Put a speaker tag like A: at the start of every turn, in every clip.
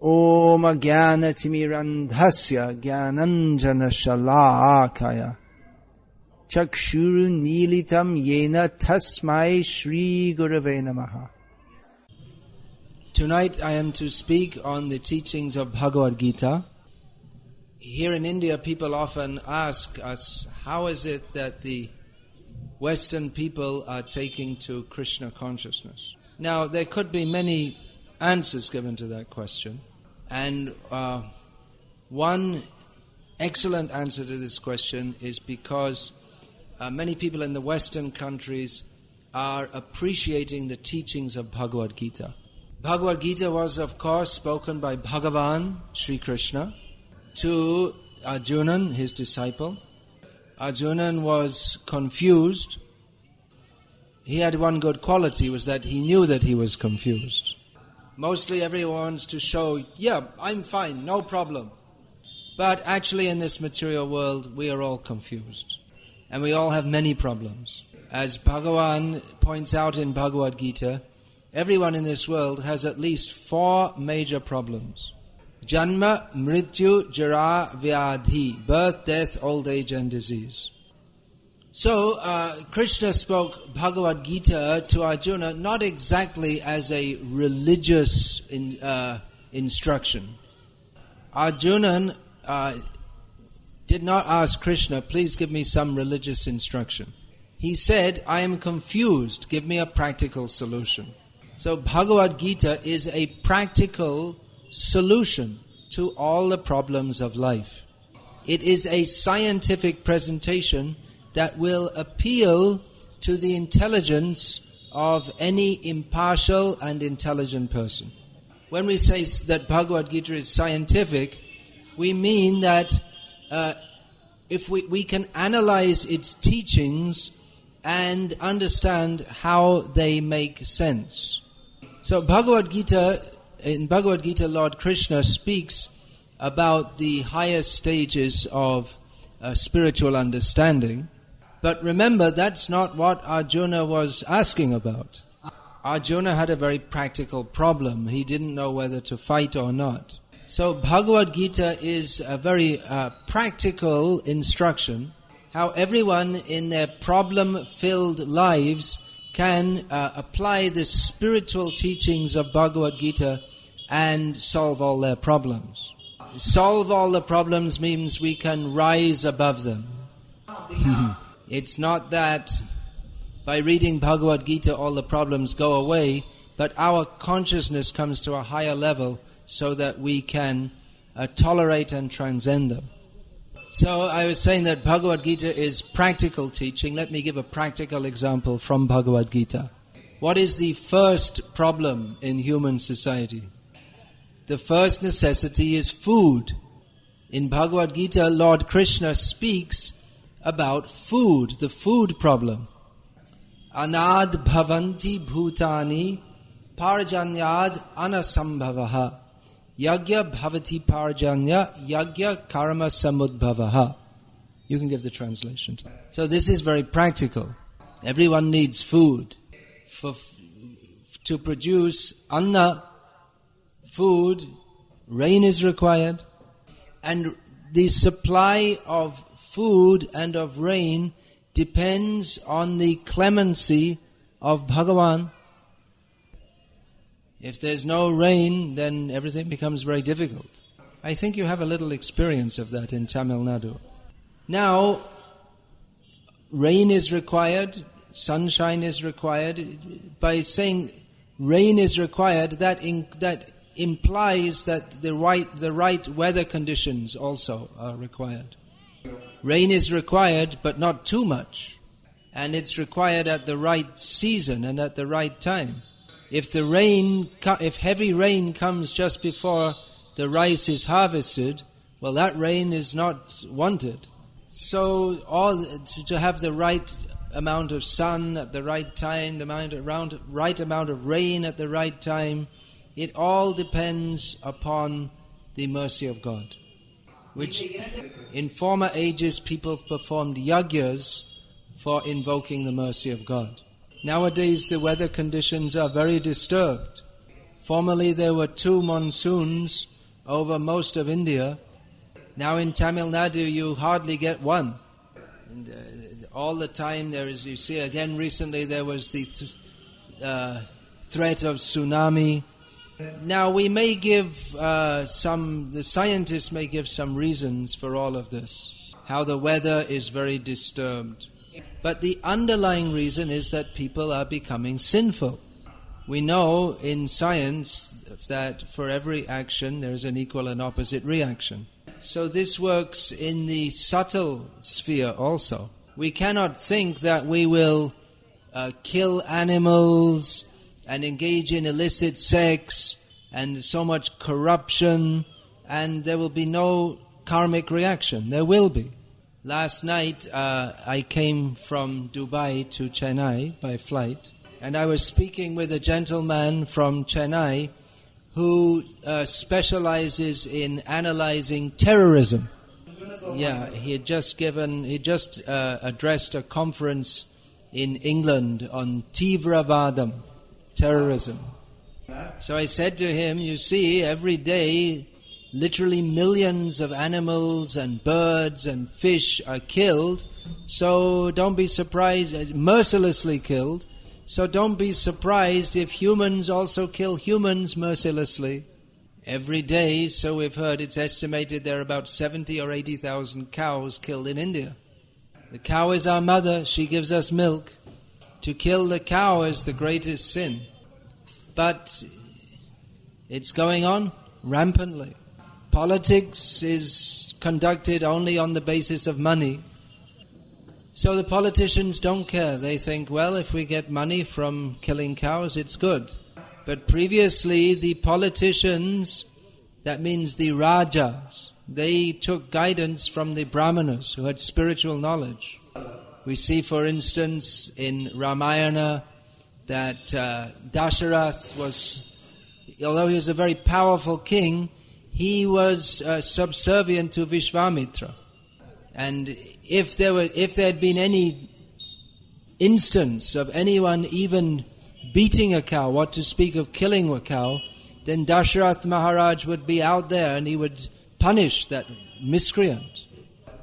A: Om Jnana-timirandhasya Jnananjana-shalakaya Chakshurun Militam Yena Tasmai Shri Gurave Namaha. Tonight I am to speak on the teachings of Bhagavad-Gita. Here in India, people often ask us, how is it that the Western people are taking to Krishna consciousness? Now, there could be many answers given to that question. And one excellent answer to this question is because many people in the Western countries are appreciating the teachings of Bhagavad-Gita. Bhagavad-Gita was, of course, spoken by Bhagavan, Sri Krishna, to Arjunan, his disciple. Arjunan was confused. He had one good quality, was that he knew that he was confused. Mostly everyone wants to show, yeah, I'm fine, no problem. But actually in this material world, we are all confused. And we all have many problems. As Bhagavan points out in Bhagavad-Gita, everyone in this world has at least 4 major problems. Janma, Mrityu, Jara, Vyadhi, birth, death, old age and disease. So, Krishna spoke Bhagavad-Gita to Arjuna not exactly as a religious instruction. Arjuna did not ask Krishna, please give me some religious instruction. He said, I am confused, give me a practical solution. So Bhagavad-Gita is a practical solution to all the problems of life. It is a scientific presentation that will appeal to the intelligence of any impartial and intelligent person. When we say that Bhagavad-Gita is scientific, we mean that if we can analyze its teachings and understand how they make sense. So in Bhagavad-Gita, Lord Krishna speaks about the highest stages of spiritual understanding. But remember, that's not what Arjuna was asking about. Arjuna had a very practical problem. He didn't know whether to fight or not. So Bhagavad-Gita is a very practical instruction, how everyone in their problem-filled lives can apply the spiritual teachings of Bhagavad-Gita and solve all their problems. Solve all the problems means we can rise above them. It's not that by reading Bhagavad-Gita all the problems go away, but our consciousness comes to a higher level so that we can tolerate and transcend them. So I was saying that Bhagavad-Gita is practical teaching. Let me give a practical example from Bhagavad-Gita. What is the first problem in human society? The first necessity is food. In Bhagavad-Gita, Lord Krishna speaks about food, the food problem. Anad bhavanti bhutani parjanyad anasambhavaha yagya bhavati parjanya yagya karma samudbhavaha. You can give the translation. So this is very practical. Everyone needs food. To produce anna, food, rain is required. And the supply of food and of rain depends on the clemency of Bhagavan. If there's no rain, then everything becomes very difficult. I think you have a little experience of that in Tamil Nadu. Now, rain is required, sunshine is required. By saying rain is required, that implies that the right weather conditions also are required. Rain is required, but not too much. And it's required at the right season and at the right time. If heavy rain comes just before the rice is harvested, well, that rain is not wanted. So to have the right amount of sun at the right time, the right amount of rain at the right time, it all depends upon the mercy of God. Which in former ages people performed yagyas for invoking the mercy of God. Nowadays the weather conditions are very disturbed. Formerly there were 2 monsoons over most of India. Now in Tamil Nadu you hardly get one. And, all the time there is, you see, again recently there was the threat of tsunami. Now we may give the scientists may give some reasons for all of this, how the weather is very disturbed. But the underlying reason is that people are becoming sinful. We know in science that for every action there is an equal and opposite reaction. So this works in the subtle sphere also. We cannot think that we will kill animals and engage in illicit sex and so much corruption and there will be no karmic reaction. There will be. Last night I came from Dubai to Chennai by flight, and I was speaking with a gentleman from Chennai who specializes in analyzing terrorism. Yeah, he just addressed a conference in England on Tivravadam, terrorism. So I said to him, you see, every day literally millions of animals and birds and fish are killed, so don't be surprised, mercilessly killed, so don't be surprised if humans also kill humans mercilessly. Every day, so we've heard, it's estimated there are about 70 or 80,000 cows killed in India. The cow is our mother, she gives us milk. To kill the cow is the greatest sin. But it's going on rampantly. Politics is conducted only on the basis of money. So the politicians don't care. They think, well, if we get money from killing cows, it's good. But previously, the politicians, that means the rajas, they took guidance from the brahmanas who had spiritual knowledge. We see, for instance, in Ramayana that Dasharath was, although he was a very powerful king, he was subservient to Vishwamitra. And if there had been any instance of anyone even beating a cow, what to speak of killing a cow, then Dasharath Maharaj would be out there and he would punish that miscreant.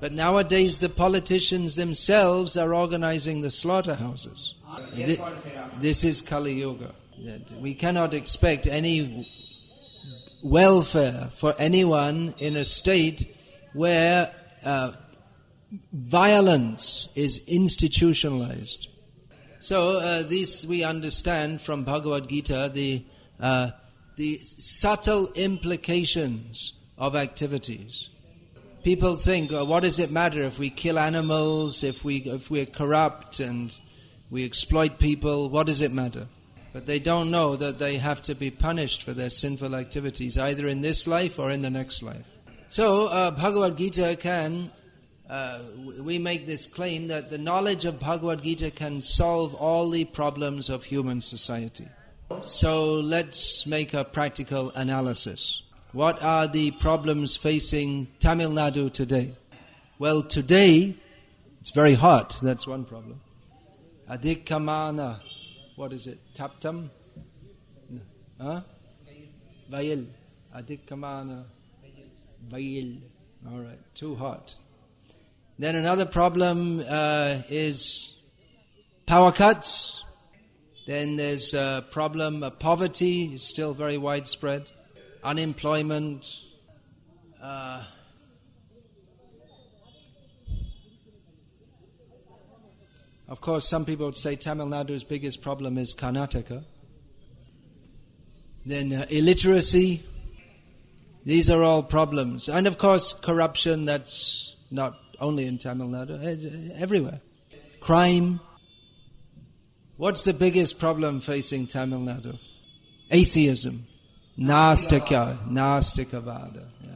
A: But nowadays the politicians themselves are organizing the slaughterhouses. This is Kali Yuga. We cannot expect any welfare for anyone in a state where violence is institutionalized. So this we understand from Bhagavad-Gita, the subtle implications of activities. People think, what does it matter if we kill animals, if we're corrupt and we exploit people, what does it matter? But they don't know that they have to be punished for their sinful activities, either in this life or in the next life. So Bhagavad-Gita can, we make this claim that the knowledge of Bhagavad-Gita can solve all the problems of human society. So let's make a practical analysis. What are the problems facing Tamil Nadu today? Well, today, it's very hot, that's one problem. Adhikamana, what is it? Taptam? Vayil. Adhikamana. Vayil. All right, too hot. Then another problem is power cuts. Then there's a problem of poverty, is still very widespread. Unemployment. Of course, some people would say Tamil Nadu's biggest problem is Karnataka. Then illiteracy. These are all problems. And of course, corruption, that's not only in Tamil Nadu, it's everywhere. Crime. What's the biggest problem facing Tamil Nadu? Atheism. Nastikavada. Yeah.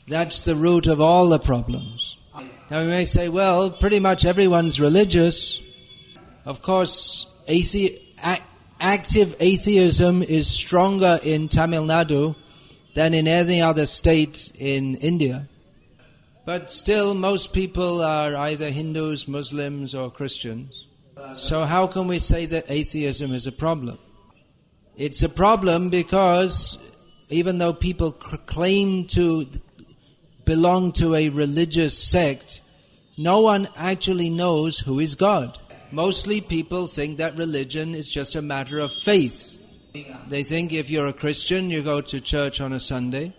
A: That's the root of all the problems. Now we may say, well, pretty much everyone's religious. Of course, active atheism is stronger in Tamil Nadu than in any other state in India. But still, most people are either Hindus, Muslims or Christians. So how can we say that atheism is a problem? It's a problem because even though people claim to belong to a religious sect, no one actually knows who is God. Mostly people think that religion is just a matter of faith. They think if you're a Christian, you go to church on a Sunday.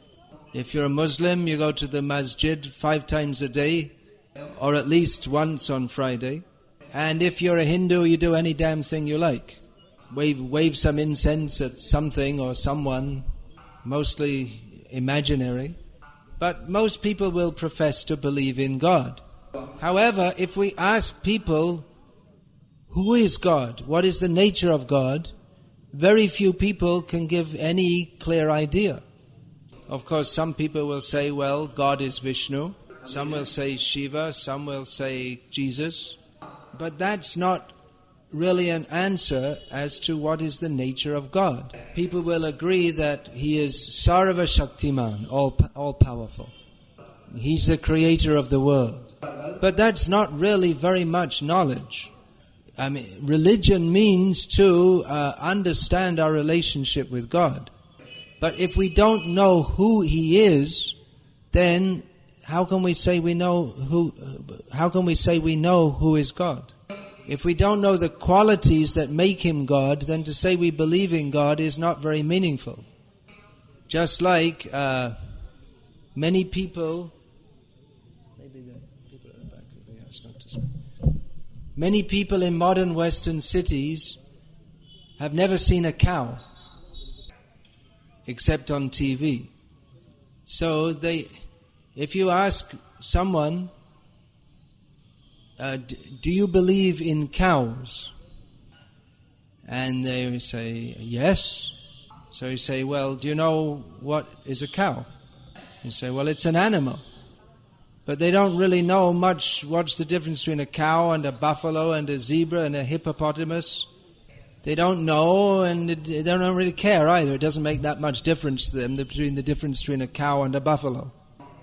A: If you're a Muslim, you go to the masjid 5 times a day, or at least once on Friday. And if you're a Hindu, you do any damn thing you like. Wave some incense at something or someone, mostly imaginary. But most people will profess to believe in God. However, if we ask people, who is God? What is the nature of God? Very few people can give any clear idea. Of course, some people will say, well, God is Vishnu. Some will say Shiva. Some will say Jesus. But that's not really an answer as to what is the nature of God. People will agree that He is Sarva Shaktiman, all powerful. He's the creator of the world. But that's not really very much knowledge. I mean, religion means to understand our relationship with God. But if we don't know who He is, then how can we say we know who? How can we say we know who is God? If we don't know the qualities that make Him God, then to say we believe in God is not very meaningful. Just like many people, maybe the people at the back will be asked not to speak. Many people in modern Western cities have never seen a cow except on TV. So if you ask someone, do you believe in cows? And they say, yes. So you say, well, do you know what is a cow? You say, well, it's an animal. But they don't really know much what's the difference between a cow and a buffalo and a zebra and a hippopotamus. They don't know, and they don't really care either. It doesn't make that much difference to them between the difference between a cow and a buffalo.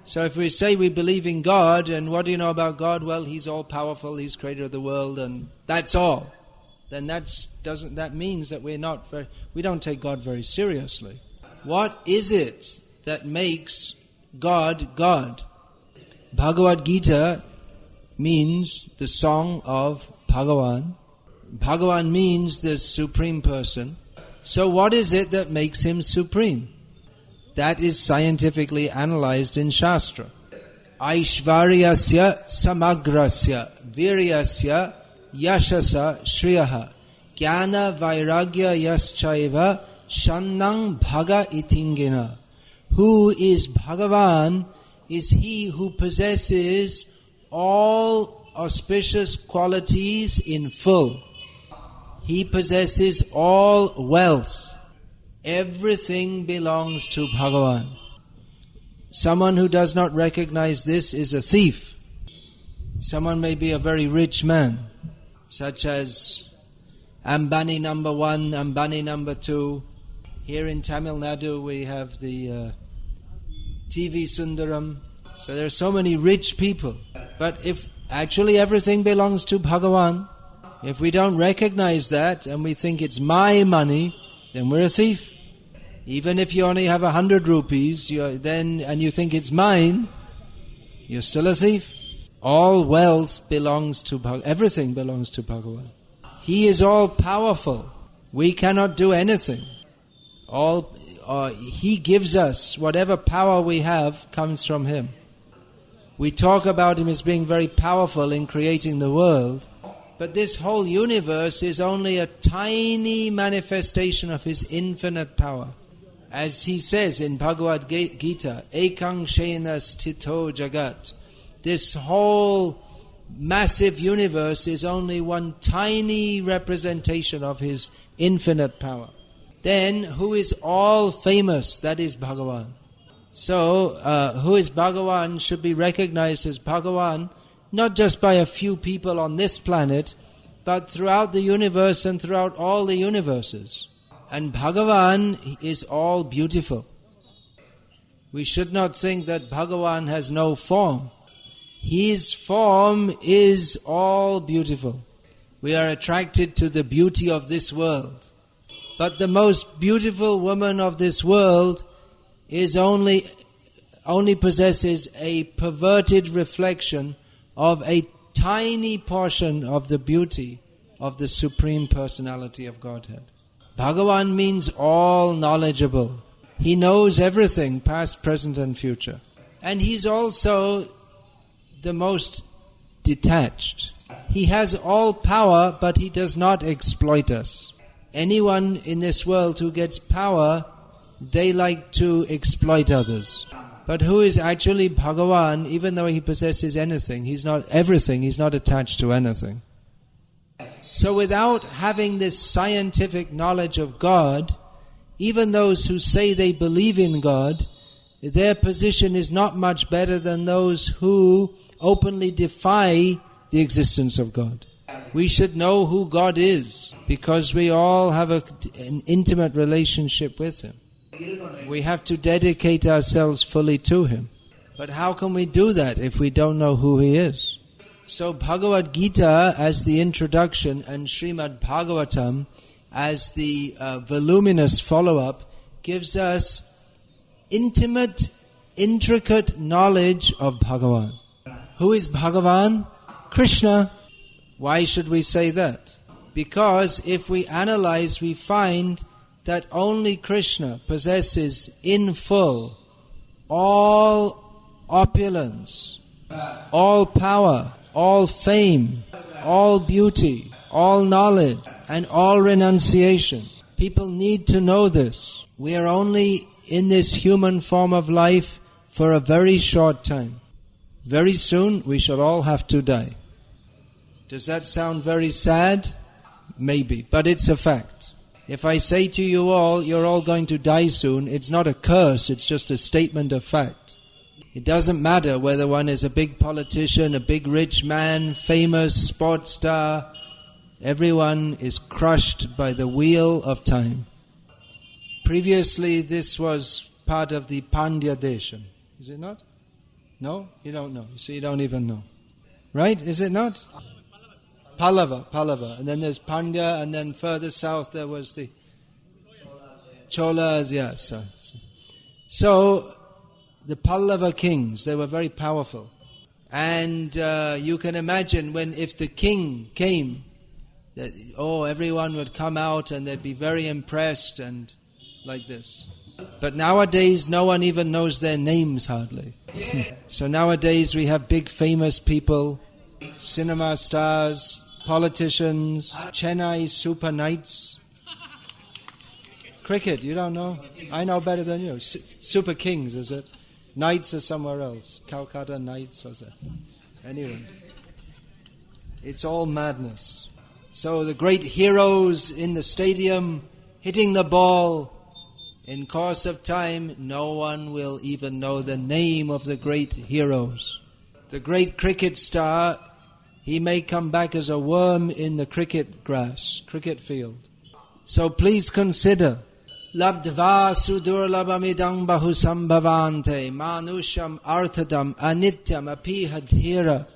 A: So if we say we believe in God, and what do you know about God? Well, He's all powerful, He's creator of the world, and that's all. Then that means that we don't take God very seriously. What is it that makes God God? Bhagavad-Gita means the song of Bhagavan. Bhagavan means the Supreme Person. So what is it that makes Him supreme? That is scientifically analyzed in Shastra. Aishvaryasya samagrasya viryasya yashasa shriyaha jnana vairagya yaschaiva shannang bhaga itingena. Who is Bhagavan is He who possesses all auspicious qualities in full. He possesses all wealth. Everything belongs to Bhagavan. Someone who does not recognize this is a thief. Someone may be a very rich man, such as Ambani number 1, Ambani number 2. Here in Tamil Nadu we have the TV Sundaram. So there are so many rich people. But if actually everything belongs to Bhagavan, if we don't recognize that and we think it's my money, then we're a thief. Even if you only have 100 rupees, and you think it's mine, you're still a thief. All wealth belongs to Bhagavan. Everything belongs to Bhagavan. He is all powerful. We cannot do anything. He gives us whatever power we have comes from Him. We talk about Him as being very powerful in creating the world, but this whole universe is only a tiny manifestation of His infinite power. As He says in Bhagavad-Gita, Ekang Shena Stito Jagat. This whole massive universe is only one tiny representation of His infinite power. Then, who is all famous? That is Bhagavan. So, who is Bhagavan should be recognized as Bhagavan, not just by a few people on this planet, but throughout the universe and throughout all the universes. And Bhagavan is all beautiful. We should not think that Bhagavan has no form. His form is all beautiful. We are attracted to the beauty of this world. But the most beautiful woman of this world is only possesses a perverted reflection of a tiny portion of the beauty of the Supreme Personality of Godhead. Bhagavan means all knowledgeable. He knows everything, past, present and future. And He's also the most detached. He has all power, but He does not exploit us. Anyone in this world who gets power, they like to exploit others. But who is actually Bhagavan, even though He possesses anything, He's not everything, He's not attached to anything. So without having this scientific knowledge of God, even those who say they believe in God, their position is not much better than those who openly defy the existence of God. We should know who God is, because we all have an intimate relationship with Him. We have to dedicate ourselves fully to Him. But how can we do that if we don't know who He is? So Bhagavad-Gita as the introduction and Srimad Bhagavatam as the voluminous follow-up gives us intimate, intricate knowledge of Bhagavan. Who is Bhagavan? Krishna. Why should we say that? Because if we analyze, we find that only Krishna possesses in full all opulence, all power, all fame, all beauty, all knowledge, and all renunciation. People need to know this. We are only in this human form of life for a very short time. Very soon we shall all have to die. Does that sound very sad? Maybe, but it's a fact. If I say to you all, you're all going to die soon, it's not a curse, it's just a statement of fact. It doesn't matter whether one is a big politician, a big rich man, famous sports star. Everyone is crushed by the wheel of time. Previously, this was part of the Pandya Desha. Is it not? No? You don't know. So you don't even know. Right? Is it not? Pallava. And then there's Pandya, and then further south there was the Cholas. Yes. So the Pallava kings, they were very powerful. And you can imagine if the king came, that everyone would come out and they'd be very impressed and like this. But nowadays no one even knows their names hardly. So nowadays we have big famous people, cinema stars, politicians, Chennai super knights. Cricket, you don't know? I know better than you. Super kings, is it? Knights are somewhere else. Calcutta Knights or that. Anyway, it's all madness. So the great heroes in the stadium hitting the ball, in course of time, no one will even know the name of the great heroes. The great cricket star, he may come back as a worm in the cricket grass, cricket field. So please consider, Labdva sudurlabamidang bahusambhavante manusham artadam anityam apihadhira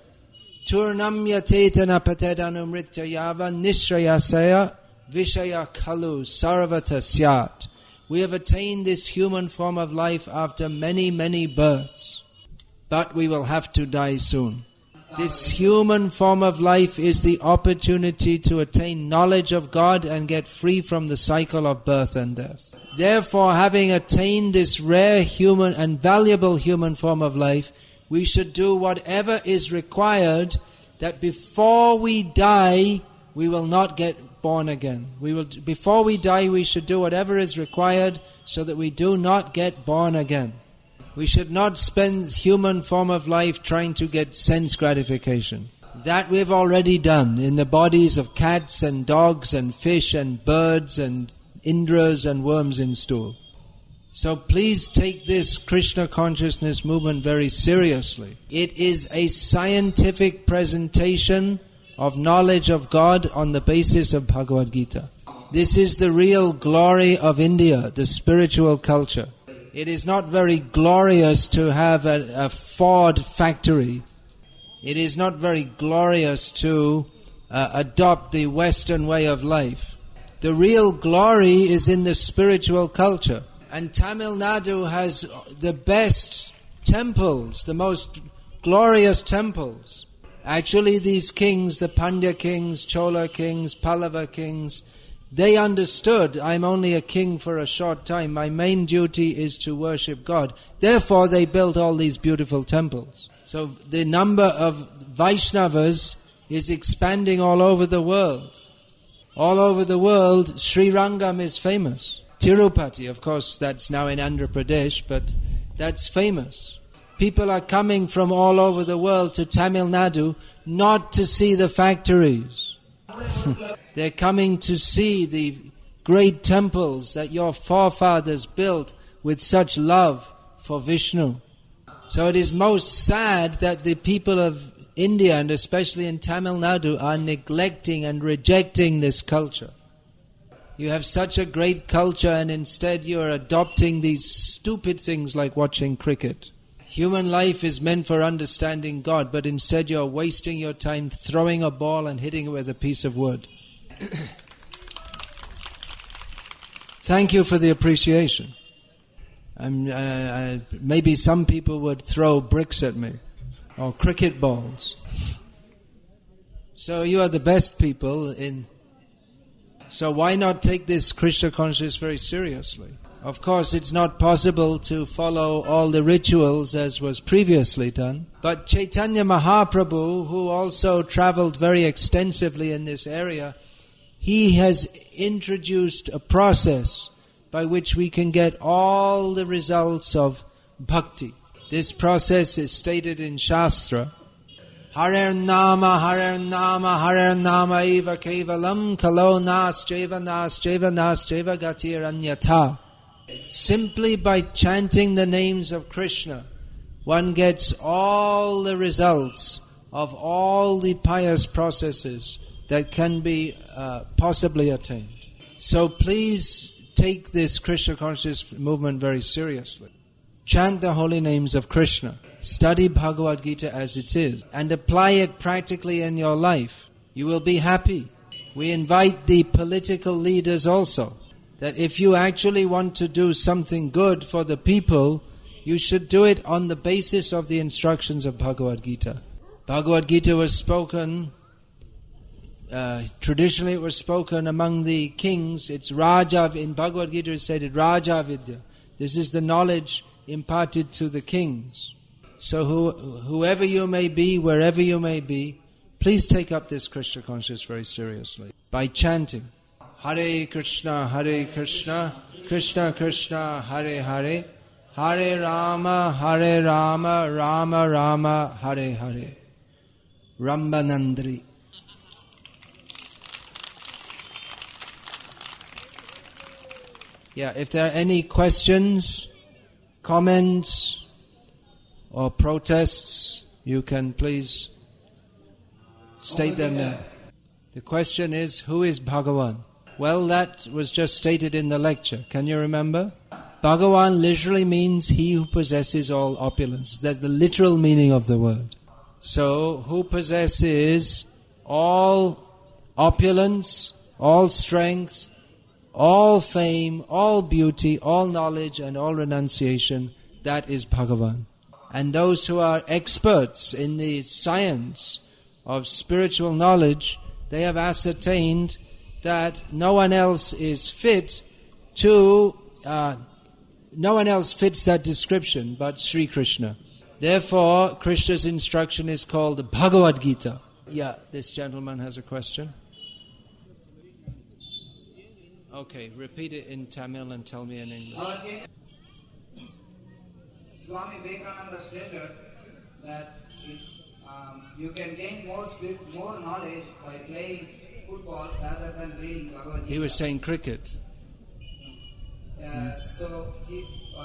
A: turnamya tetana patedanumritya yava nishrayasaya vishaya kalu sarvata syat. We have attained this human form of life after many, many births. But we will have to die soon. This human form of life is the opportunity to attain knowledge of God and get free from the cycle of birth and death. Therefore, having attained this rare human and valuable human form of life, we should do whatever is required that before we die, we will not get born again. Before we die, we should do whatever is required so that we do not get born again. We should not spend human form of life trying to get sense gratification. That we've already done in the bodies of cats and dogs and fish and birds and indras and worms in stool. So please take this Krishna consciousness movement very seriously. It is a scientific presentation of knowledge of God on the basis of Bhagavad-Gita. This is the real glory of India, the spiritual culture. It is not very glorious to have a Ford factory. It is not very glorious to adopt the Western way of life. The real glory is in the spiritual culture. And Tamil Nadu has the best temples, the most glorious temples. Actually, these kings, the Pandya kings, Chola kings, Pallava kings, they understood, I'm only a king for a short time. My main duty is to worship God. Therefore, they built all these beautiful temples. So the number of Vaishnavas is expanding all over the world. All over the world, Sri Rangam is famous. Tirupati, of course, that's now in Andhra Pradesh, but that's famous. People are coming from all over the world to Tamil Nadu not to see the factories. They're coming to see the great temples that your forefathers built with such love for Vishnu. So it is most sad that the people of India, and especially in Tamil Nadu, are neglecting and rejecting this culture. You have such a great culture, and instead you are adopting these stupid things like watching cricket. Human life is meant for understanding God, but instead you are wasting your time throwing a ball and hitting it with a piece of wood. Thank you for the appreciation. Maybe some people would throw bricks at me, or cricket balls. So you are the best people so why not take this Krishna consciousness very seriously? Of course, it's not possible to follow all the rituals as was previously done. But Chaitanya Mahaprabhu, who also traveled very extensively in this area, he has introduced a process by which we can get all the results of bhakti. This process is stated in Shastra. Harer nama, harer nama, harer nama eva kevalam kalo nas jeva gatir anyatha. Simply by chanting the names of Krishna, one gets all the results of all the pious processes that can be possibly attained. So please take this Krishna conscious movement very seriously. Chant the holy names of Krishna. Study Bhagavad-Gita as it is and apply it practically in your life. You will be happy. We invite the political leaders also, that if you actually want to do something good for the people, you should do it on the basis of the instructions of Bhagavad-Gita. Bhagavad-Gita was spoken, traditionally it was spoken among the kings. It's Raja, in Bhagavad-Gita it is stated Raja Vidya. This is the knowledge imparted to the kings. So whoever you may be, wherever you may be, please take up this Krishna consciousness very seriously by chanting Hare Krishna, Krishna Krishna, Hare Hare, Hare Rama, Rama Rama, Hare Hare. Rambanandri. Yeah, if there are any questions, comments, or protests, you can please state them now. The question is, who is Bhagavan? Well, that was just stated in the lecture. Can you remember? Bhagavan literally means he who possesses all opulence. That's the literal meaning of the word. So, who possesses all opulence, all strength, all fame, all beauty, all knowledge and all renunciation, that is Bhagavan. And those who are experts in the science of spiritual knowledge, they have ascertained that no one else is fit to, no one else fits that description but Sri Krishna. Therefore, Krishna's instruction is called Bhagavad-Gita. Yeah, this gentleman has a question. Okay, repeat it in Tamil and tell me in English.
B: Okay. Swami Vivekananda stated that you can gain more knowledge by playing football rather than reading Bhagavad-Gita.
A: He was saying cricket.
B: So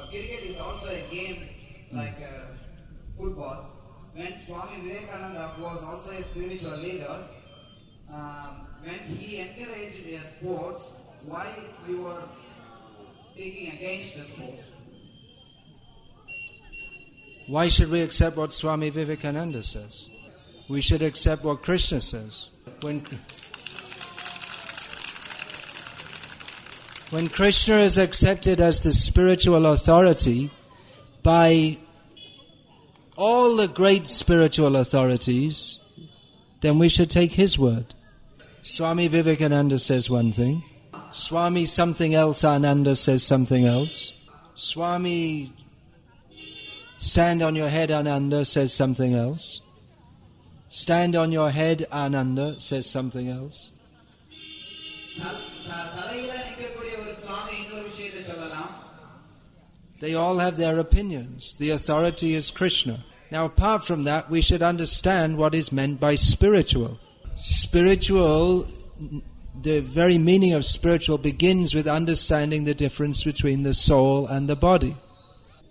B: cricket is also a game like football. When Swami Vivekananda was also a spiritual leader, when he encouraged sports, why you were speaking against the sport?
A: Why should we accept what Swami Vivekananda says? We should accept what Krishna says. When Krishna is accepted as the spiritual authority by all the great spiritual authorities, then we should take his word. Swami Vivekananda says one thing. Swami something else Ananda says something else. Swami stand on your head Ananda says something else. Stand on your head Ananda says something else. They all have their opinions. The authority is Krishna. Now, apart from that, we should understand what is meant by spiritual. Spiritual, the very meaning of spiritual begins with understanding the difference between the soul and the body.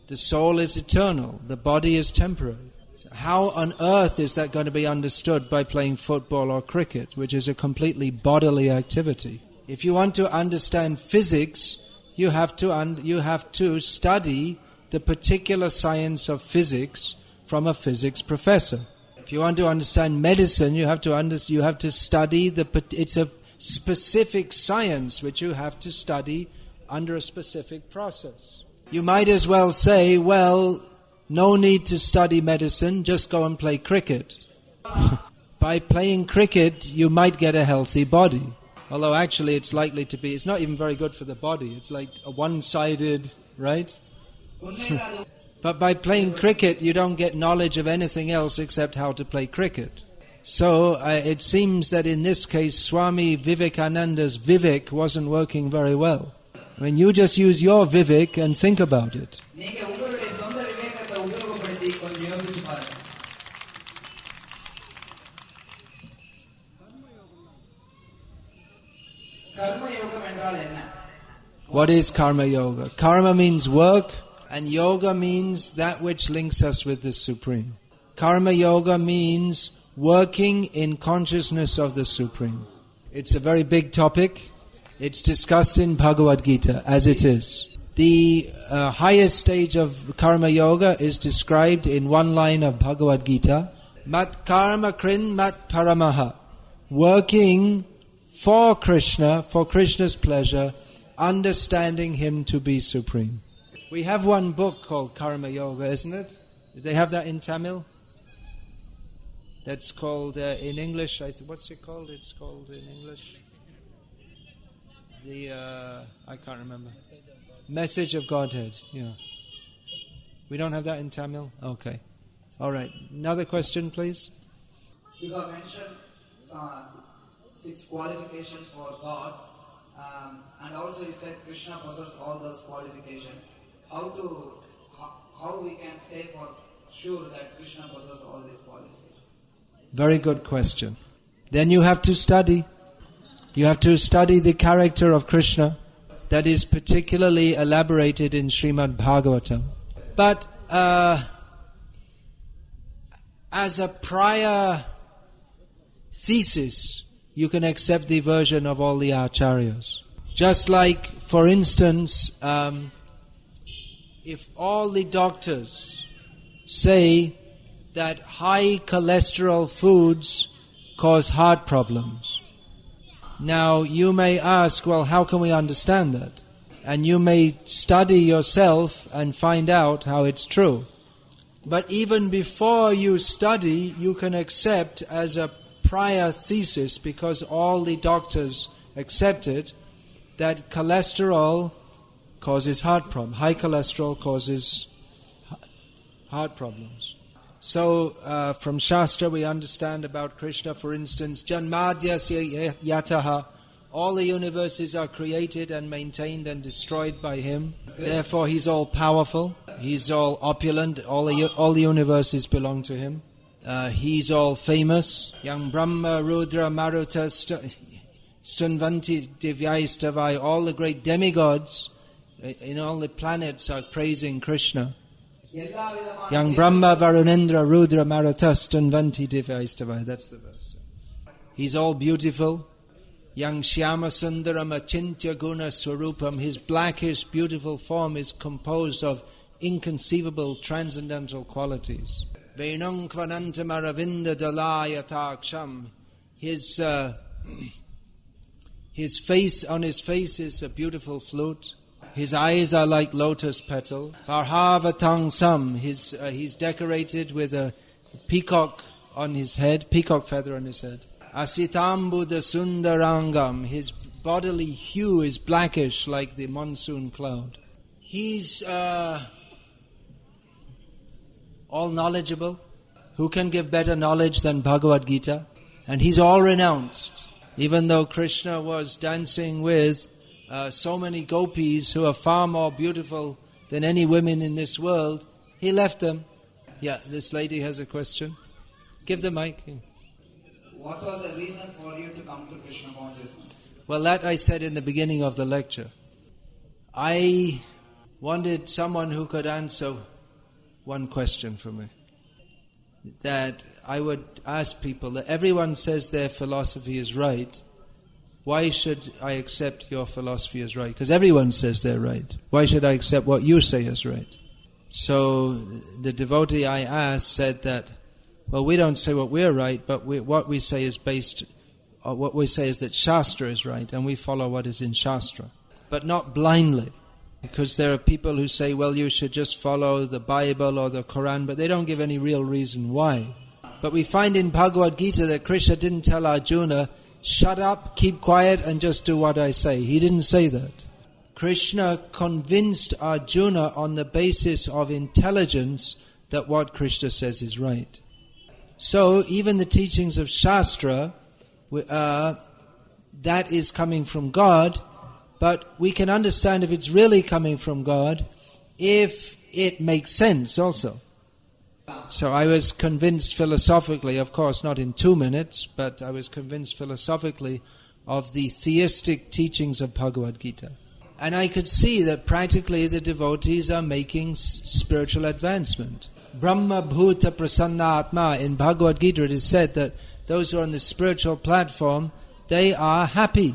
A: The soul is eternal. The body is temporary. How on earth is that going to be understood by playing football or cricket, which is a completely bodily activity? If you want to understand physics, you have to study the particular science of physics from a physics professor. If you want to understand medicine, you have to study it's a specific science which you have to study under a specific process. You might as well say, well, no need to study medicine, just go and play cricket. By playing cricket, you might get a healthy body. Although actually it's not even very good for the body. It's like a one-sided, right? But by playing cricket, you don't get knowledge of anything else except how to play cricket. So it seems that in this case, Swami Vivekananda's Vivek wasn't working very well. I mean, you just use your Vivek and think about it. What is Karma Yoga? Karma means work, and Yoga means that which links us with the Supreme. Karma Yoga means working in consciousness of the Supreme. It's a very big topic. It's discussed in Bhagavad-Gita as it is. The highest stage of Karma Yoga is described in one line of Bhagavad-Gita. Mat karma krin mat paramaha. Working for Krishna, for Krishna's pleasure, understanding Him to be supreme. We have one book called Karma Yoga, isn't it? Do they have that in Tamil? That's called, in English, what's it called? It's called in English? I can't remember. Message of Godhead, yeah. We don't have that in Tamil? Okay. All right. Another question, please.
B: You have mentioned 6 qualifications for God, and also you said Krishna possesses all those qualifications. How we can say for sure that Krishna possesses all these qualifications?
A: Very good question. Then you have to study. You have to study the character of Krishna that is particularly elaborated in Srimad Bhagavatam. But as a prior thesis, you can accept the version of all the acharyas. Just like, for instance, if all the doctors say that high cholesterol foods cause heart problems, now you may ask, well, how can we understand that? And you may study yourself and find out how it's true. But even before you study, you can accept as a prior thesis, because all the doctors accepted, that cholesterol causes heart problems. High cholesterol causes heart problems. So from Shastra we understand about Krishna, for instance, Janmadyasya yataha, all the universes are created and maintained and destroyed by Him. Therefore He's all powerful, He's all opulent, all the universes belong to Him. He's all famous. Yang Brahma, Rudra, Maruta, Stunvanti, Divyaistavai, all the great demigods in all the planets are praising Krishna. Yang Brahma, Varunendra, Rudra, Maruta, Stunvanti, Divyaistavai. That's the verse. He's all beautiful. Yang Shyama Sundaram Achintya Guna Swarupam. His blackish, beautiful form is composed of inconceivable transcendental qualities. Venung Kvanantam Aravinda Dalaya Taksham. His face, on his face is a beautiful flute. His eyes are like lotus petal. Parhavatang sam. He's decorated with a peacock on his head, peacock feather on his head. Asitambuddha sundarangam. His bodily hue is blackish like the monsoon cloud. He's all knowledgeable. Who can give better knowledge than Bhagavad-Gita? And he's all renounced. Even though Krishna was dancing with so many gopis who are far more beautiful than any women in this world, he left them. Yeah, this lady has a question. Give the mic.
B: What was the reason for you to come to Krishna consciousness?
A: Well, that I said in the beginning of the lecture. I wanted someone who could answer one question for me. That I would ask people that everyone says their philosophy is right. Why should I accept your philosophy is right? Because everyone says they're right. Why should I accept what you say is right? So the devotee I asked said that, well, we don't say what we're right, but what we say is what we say is that Shastra is right, and we follow what is in Shastra. But not blindly. Because there are people who say, well, you should just follow the Bible or the Quran, but they don't give any real reason why. But we find in Bhagavad-Gita that Krishna didn't tell Arjuna, shut up, keep quiet, and just do what I say. He didn't say that. Krishna convinced Arjuna on the basis of intelligence that what Krishna says is right. So even the teachings of Shastra, that is coming from God, but we can understand if it's really coming from God if it makes sense also. So I was convinced philosophically, of course not in 2 minutes, but I was convinced philosophically of the theistic teachings of Bhagavad-Gita. And I could see that practically the devotees are making spiritual advancement. Brahma Bhuta Prasanna Atma, in Bhagavad-Gita it is said that those who are on the spiritual platform, they are happy.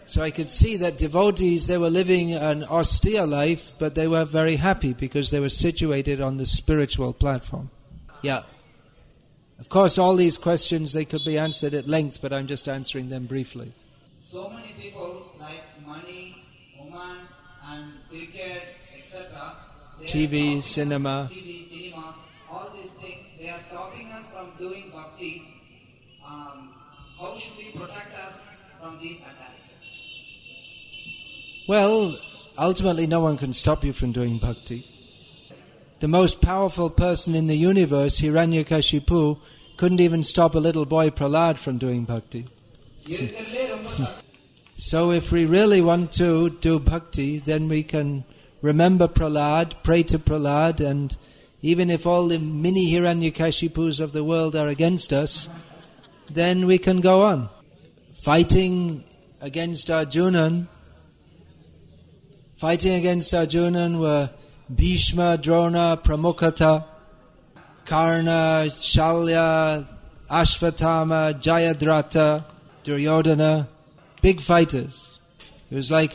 A: So I could see that devotees, they were living an austere life, but they were very happy because they were situated on the spiritual platform. Yeah. Of course, all these questions, they could be answered at length, but I'm just answering them briefly.
B: So many people like money, woman, and cricket, etc.
A: TV, cinema,
B: all these things, they are stopping us from doing bhakti. How should we protect us from these attacks?
A: Well, ultimately no one can stop you from doing bhakti. The most powerful person in the universe, Hiranyakashipu, couldn't even stop a little boy Prahlad from doing bhakti. So if we really want to do bhakti, then we can remember Prahlad, pray to Prahlad, and even if all the mini Hiranyakashipus of the world are against us, then we can go on. Fighting against Arjunan were Bhishma, Drona, Pramukhata, Karna, Shalya, Ashvatthama, Jayadratha, Duryodhana. Big fighters. It was like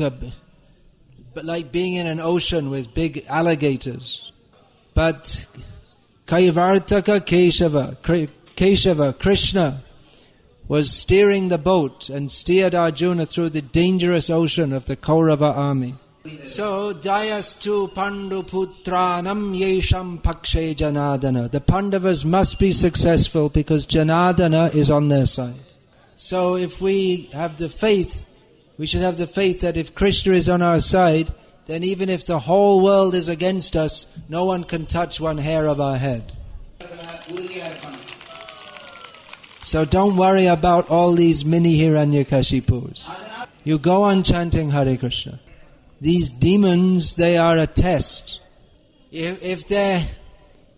A: being in an ocean with big alligators. But Kaivartaka Keshava, Krishna, was steering the boat and steered Arjuna through the dangerous ocean of the Kaurava army. So, Jayastu Pandu Putranam Yesham Pakshe Janadana. The Pandavas must be successful because Janadana is on their side. So if we have the faith, we should have the faith that if Krishna is on our side, then even if the whole world is against us, no one can touch one hair of our head. So don't worry about all these mini Hiranyakashipus. You go on chanting Hare Krishna. These demons, they are a test. If there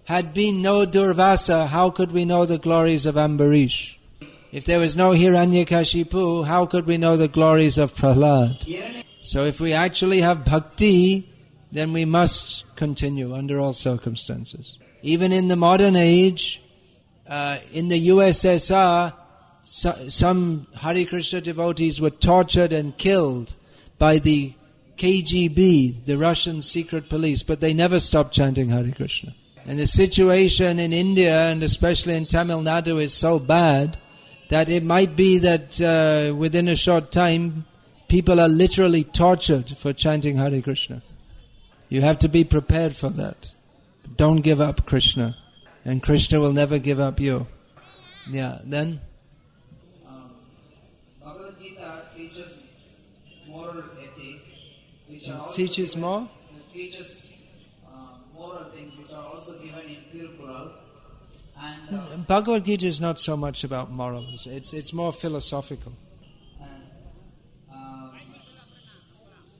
A: had been no Durvasa, how could we know the glories of Ambarish? If there was no Hiranyakashipu, how could we know the glories of Prahlad? So if we actually have bhakti, then we must continue under all circumstances. Even in the modern age, in the USSR, some Hare Krishna devotees were tortured and killed by the KGB, the Russian secret police, but they never stopped chanting Hare Krishna. And the situation in India, and especially in Tamil Nadu, is so bad that it might be that within a short time people are literally tortured for chanting Hare Krishna. You have to be prepared for that. Don't give up Krishna, and Krishna will never give up you. Yeah, then?
B: Bhagavad-Gita teaches moral ethics, which are also
A: Teaches
B: given,
A: more?
B: Teaches moral things which are also given in Tiruppural. And
A: Bhagavad-Gita is not so much about morals. It's more philosophical.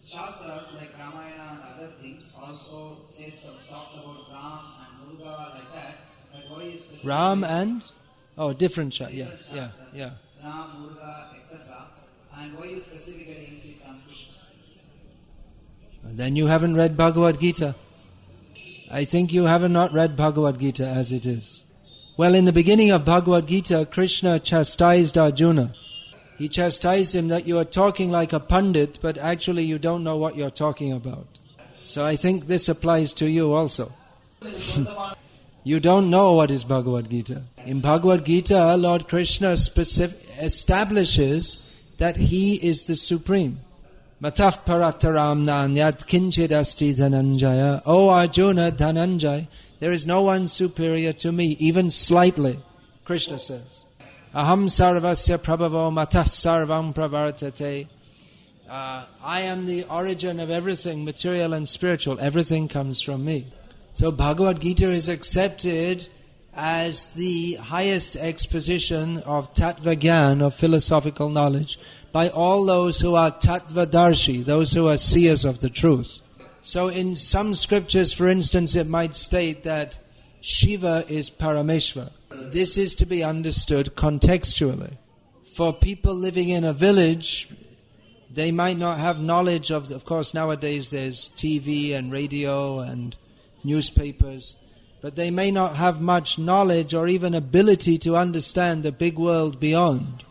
B: Shastras like Ramayana and other things also talks about Ram and Muruga like that. But why is
A: Ram and? Oh, different Shastra. Yeah.
B: Ram, Muruga, etc. And why you specifically insist on Krishna?
A: Then you haven't read Bhagavad-Gita. I think you have not read Bhagavad-Gita as it is. Well, in the beginning of Bhagavad-Gita, Krishna chastised Arjuna. He chastised him that you are talking like a pandit, but actually you don't know what you're talking about. So I think this applies to you also. You don't know what is Bhagavad-Gita. In Bhagavad-Gita, Lord Krishna establishes that He is the Supreme. Mataf parataram nanyat kinchid asti dhananjaya. O Arjuna, Dhananjaya, there is no one superior to me, even slightly, Krishna says. Aham sarvasya prabhavo matah sarvam pravartate. I am the origin of everything, material and spiritual. Everything comes from me. So Bhagavad Gita is accepted as the highest exposition of tattva gyan, of philosophical knowledge, by all those who are tattvadarshi, those who are seers of the truth. So in some scriptures, for instance, it might state that Shiva is Parameshwar. This is to be understood contextually. For people living in a village, they might not have knowledge of course nowadays there's TV and radio and newspapers, but they may not have much knowledge or even ability to understand the big world beyond.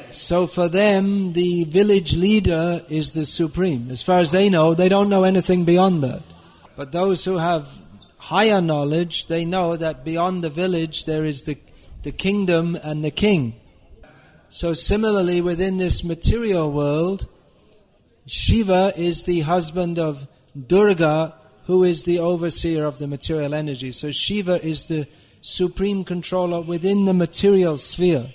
A: So for them, the village leader is the supreme. As far as they know, they don't know anything beyond that. But those who have higher knowledge, they know that beyond the village there is the kingdom and the king. So similarly, within this material world, Shiva is the husband of Durga, who is the overseer of the material energy. So Shiva is the supreme controller within the material sphere.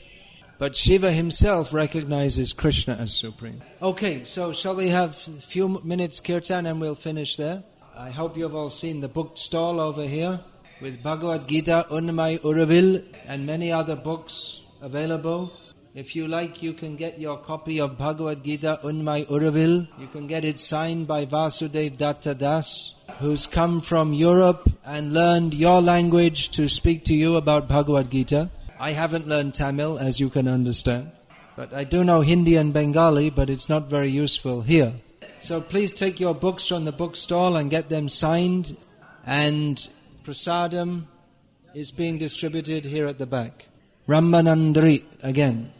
A: But Shiva himself recognizes Krishna as supreme. Okay, so shall we have a few minutes kirtan and we'll finish there? I hope you've all seen the book stall over here with Bhagavad-Gita, Unnamai Uravil and many other books available. If you like, you can get your copy of Bhagavad-Gita, Unnamai Uravil. You can get it signed by Vasudev Datta Das, who's come from Europe and learned your language to speak to you about Bhagavad-Gita. I haven't learned Tamil, as you can understand, but I do know Hindi and Bengali, but it's not very useful here. So please take your books from the bookstall and get them signed, and prasadam is being distributed here at the back. Rambanandri again.